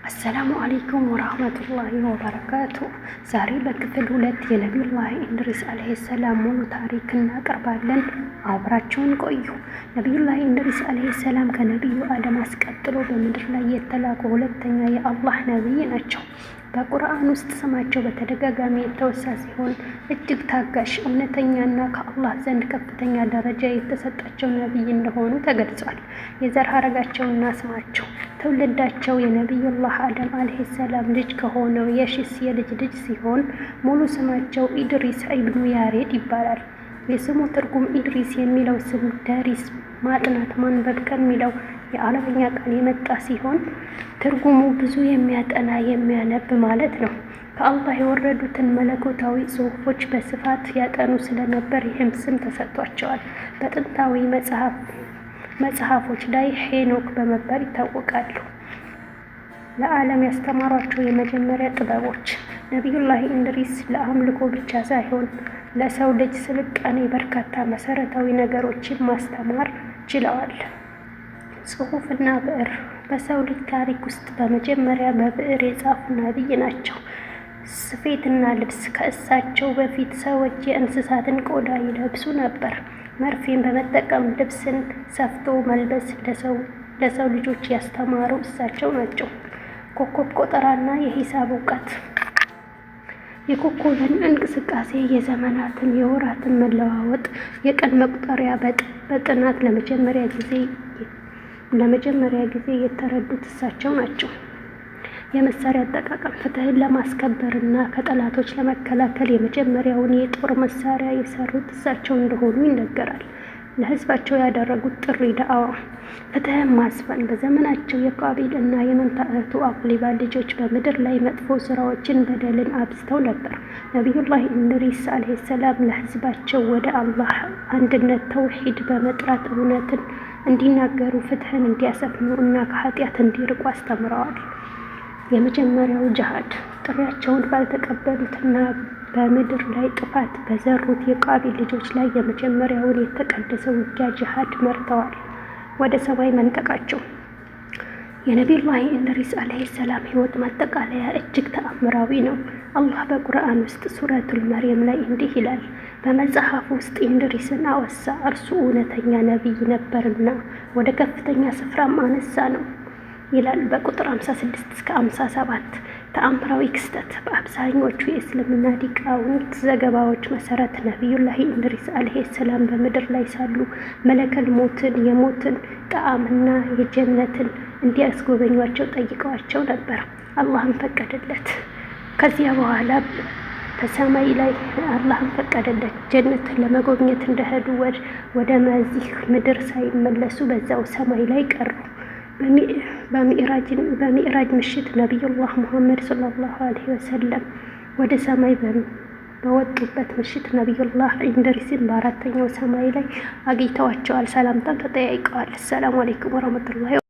አሰላሙ አለይኩም ወራህመቱላሂ ወበረካቱ። ዛሬ በክፍል 2 የነቢዩላህ ኢድሪስ አለይሂ ሰላም ሙሉ ታሪክ እናቀርባለን። አብራችሁን ቆዩ። ነቢዩላህ ኢድሪስ አለይሂ ሰላም ከነቢዩ አደም አስቀጥሎ በምድር ላይ የተላኩ ሁለተኛ የአላህ ነቢይ ናቸው። በቁርአን ውስጥ ስማቸው በተደጋጋሚ የተወሳ ሲሆን እጅግ ታጋሽ፣ እውነተኛና ከአላህ ዘንድ ከፍተኛ ደረጃ የተሰጣቸው ነቢይ እንደሆኑ ተገልጿል። የዘር ሐረጋቸውና ስማቸው ትውልዳቸው የነቢዩላህ አደም አለይሂ ሰላም ልጅ ከሆነው የሺስ የልጅ ልጅ ሲሆን ሙሉ ስማቸው ኢድሪስ ኢብኑ ያሬድ ይባላል። የስሙ ትርጉም ኢድሪስ የሚለው ስም ደሪስ ማጥናት ማንበብ ከሚለው የአረብኛ ቃል የመጣ ሲሆን ትርጉሙ ብዙ የሚያጠና የሚያነብ ማለት ነው። ከአላህ የወረዱትን መለኮታዊ ጽሑፎች በስፋት ያጠኑ ስለነበር ይህም ስም ተሰጥቷቸዋል። በጥንታዊ መጽሐፎች ላይ ሄኖክ በመባል ይታወቃሉ። ለዓለም ያስተማሯቸው የመጀመሪያ ጥበቦች ነቢዩላህ ኢድሪስ ለአምልኮ ብቻ ሳይሆን ለሰው ልጅ ስልጣኔ በርካታ መሰረታዊ ነገሮችን ማስተማር ችለዋል። ጽሑፍና ብዕር በሰው ልጅ ታሪክ ውስጥ በመጀመሪያ በብዕር የጻፉ ነቢይ ናቸው። ስፌትና ልብስ ከእሳቸው በፊት ሰዎች የእንስሳትን ቆዳ ይለብሱ ነበር። መርፌን በመጠቀም ልብስን ሰፍቶ መልበስ ለሰው ልጆች ያስተማሩ እሳቸው ናቸው። ኮከብ ቆጠራና የሂሳብ እውቀት የኮከብን እንቅስቃሴ፣ የዘመናትን የወራትን መለዋወጥ፣ የቀን መቁጠሪያ በጥናት ለመጀመሪያ ጊዜ የተረዱት እሳቸው ናቸው። የመሳሪያ አጠቃቀም ፍትህን ለማስከበር እና ከጠላቶች ለመከላከል የመጀመሪያውን የጦር መሳሪያ የሰሩት እሳቸው እንደሆኑ ይነገራል። ለህዝባቸው ያደረጉት ጥሪ ዳዕዋ፣ ፍትህን ማስፈን። በዘመናቸው የቃቢል እና የመንታ እህቱ አቅሊባ ልጆች በምድር ላይ መጥፎ ስራዎችን፣ በደልን አብዝተው ነበር። ነቢዩላህ ኢድሪስ አለይሂ ሰላም ለህዝባቸው ወደ አላህ አንድነት ተውሂድ በመጥራት እውነትን እንዲናገሩ፣ ፍትህን እንዲያሰፍኑ እና ከኃጢአት እንዲርቁ አስተምረዋል። የመጀመሪያው ጅሃድ ጥሪያቸውን ባልተቀበሉትና በምድር ላይ ጥፋት በዘሩት የቃቢል ልጆች ላይ የመጀመሪያውን የተቀደሰ ውጊያ ጅሃድ መርተዋል። ወደ ሰማይ መንጠቃቸው የነቢዩላህ ኢድሪስ አለይሂ ሰላም ህይወት ማጠቃለያ እጅግ ተአምራዊ ነው። አላህ በቁርአን ውስጥ ሱረቱል መርየም ላይ እንዲህ ይላል፣ በመጽሐፍ ውስጥ ኢድሪስን አወሳ፣ እርሱ እውነተኛ ነቢይ ነበርና ወደ ከፍተኛ ስፍራም አነሳ ነው ይላል በቁጥር 56-57። ተአምራዊ ክስተት በአብዛኞቹ የእስልምና ሊቃውንት ዘገባዎች መሰረት ነቢዩላህ ኢድሪስ አለይሂ ሰላም በምድር ላይ ሳሉ መለከል ሞትን፣ የሞትን ጣዕምና የጀነትን እንዲያስጎበኟቸው ጠይቀዋቸው ነበር። አላህም ፈቀደለት። ከዚያ በኋላ በሰማይ ላይ አላህም ፈቀደለት። ጀነትን ለመጎብኘት እንደሄዱ ወደ መዚህ ምድር ሳይመለሱ በዛው ሰማይ ላይ ቀሩ። በሚዕራጅ ምሽት ነቢዩላህ ሙሐመድ ሰለላሁ ዐለይሂ ወሰለም ወደ ሰማይ በወጡበት ምሽት ነቢዩላህ ኢድሪስን በአራተኛው ሰማይ ላይ አግኝተዋቸዋል። ሰላምታም ተጠያይቀዋል። ሰላም አለይኩም ወራህመቱላሂ